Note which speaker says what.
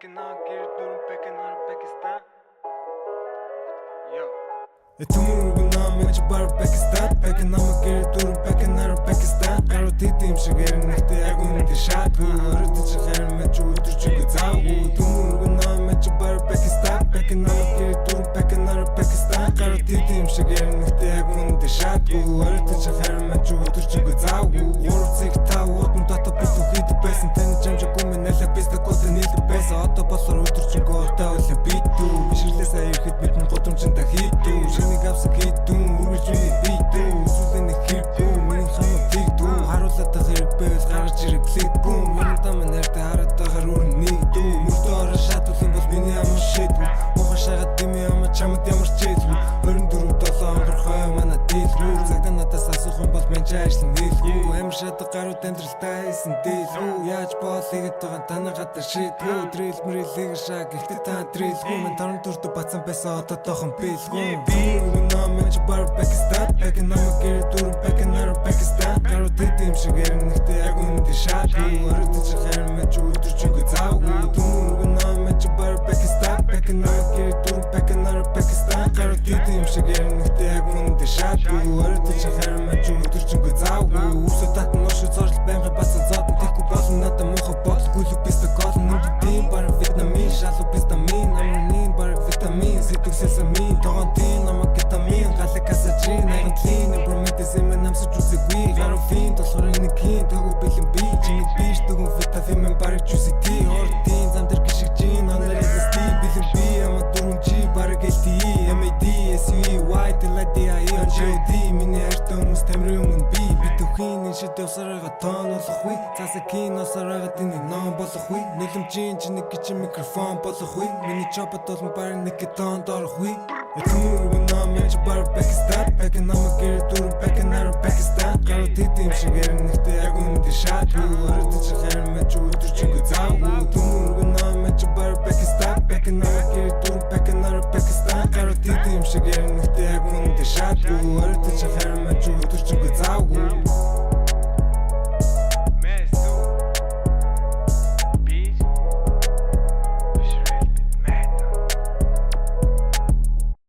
Speaker 1: packing on, get it through, packing on Pakistan. Yo.
Speaker 2: Tumuruguna meч бар Pakistan, packing on get it through, packing on Pakistan. Гаруу тийм шиг ярнэхтэй яг үнэндээ шаадгүй. Өрөдөж харин мэч өдөржингөө заавгүй. Tumuruguna meч бар Pakistan, packing on get it through, packing on Pakistan. Гаруу тийм шиг ярнэхтэй яг үнэндээ шаадгүй. Өрөдөж харин мэч өдөржингөө заавгүй. Урцыг тавууд дотоо бит үхийд байсан. Таны жамжаагүй минь нэлээ бистэ коты нийлдэг байсан. Одоо болохоор өдөржингөө отоо үлээ битүү. Бишрлээсээ ирэхэд бидний годомжинда хийдүү. Шинийг авсаг хийдүү. Үргэлжлүүлээ битүү. Сүлэний хэрэггүй. Миний хамаг тэгдүү. Харуулаад хэрэг байвал гаргаж ирэх клипгүй. Миний дам нэртэй хараад байгаа үрэн нэгдүү. Мөрдөө ороо шатуулын бол миний амар шийдвэр. Мохоо шагаад дими амар чамд ямар ч хэлгүй. 24-7 онгорхой манай дийлгүй. Цагтаа надаас асуух юм бол мен ч ажлын нийлгүй. Амар шатаг гарууд амьдралтай хийсэн дийлгүй. Яаж боолыгэд байгаа танаа гадар шийдгүй. Дрил мрилэг шаг ихтэй та дрилгүй. Мен торон төртө бацсан байсан одоо тохон билгүй. Tumuruguna meч бар Pakistan, packing on get it through, packing on Pakistan. Гарууд тийм шиг ярнэхтэй яг үнэндээ шаадгүй. Өрөдөж харин мэч өдөржингөө заавгүй. Tumuruguna meч бар Pakistan, packing on get it through, packing on Pakistan. Гарууд тийм шиг ярнэхтэй яг үнэндээ шаадгүй. Өрөдөж харин мэч өдөржингөө заавгүй. Үсээ татан ушиг зорлт байнга басан зодон тэхгүй болно надад муухай бодол гүлэг бистэ гол нүд тийм бар витамин шалуу витамин амин бар витамин сэтгэл сесамин тогон тийм намайг кетамин галак асажин агтлин прометес эмэн намсаж үсэгүй гаруу фин толгор нэг хин төгөө бэлэн би чиний биш төгөн витамин барыг чүсэти ордин зам дээр гიშиг чин анараа сти бэлэн би ама дөрүн чи барыг элти MAD SUY дэлэди аян JD миний арт хүмүүс тамирын өмнө би битүүхийн шид явсараа тоон болохгүй цаасаа киносараа тэний ном болохгүй нэлэмжийн чиний гिच микрофон болохгүй миний чопот олон бар нэг тон дорхгүй Tumuruguna meч бар Pakistan, packing on get it through, packing on Pakistan. Гарууд тийм шиг ярнэхтэй яг үнэндээ шаадгүй. Өрөдөж харин мэч өдөржингөө заавгүй. Tumuruguna meч бар Pakistan, packing on get it through, packing on Pakistan. Гарууд тийм шиг ярнэхтэй яг үнэндээ шаадгүй. Өрөдөж харин мэч өдөржингөө заавгүй.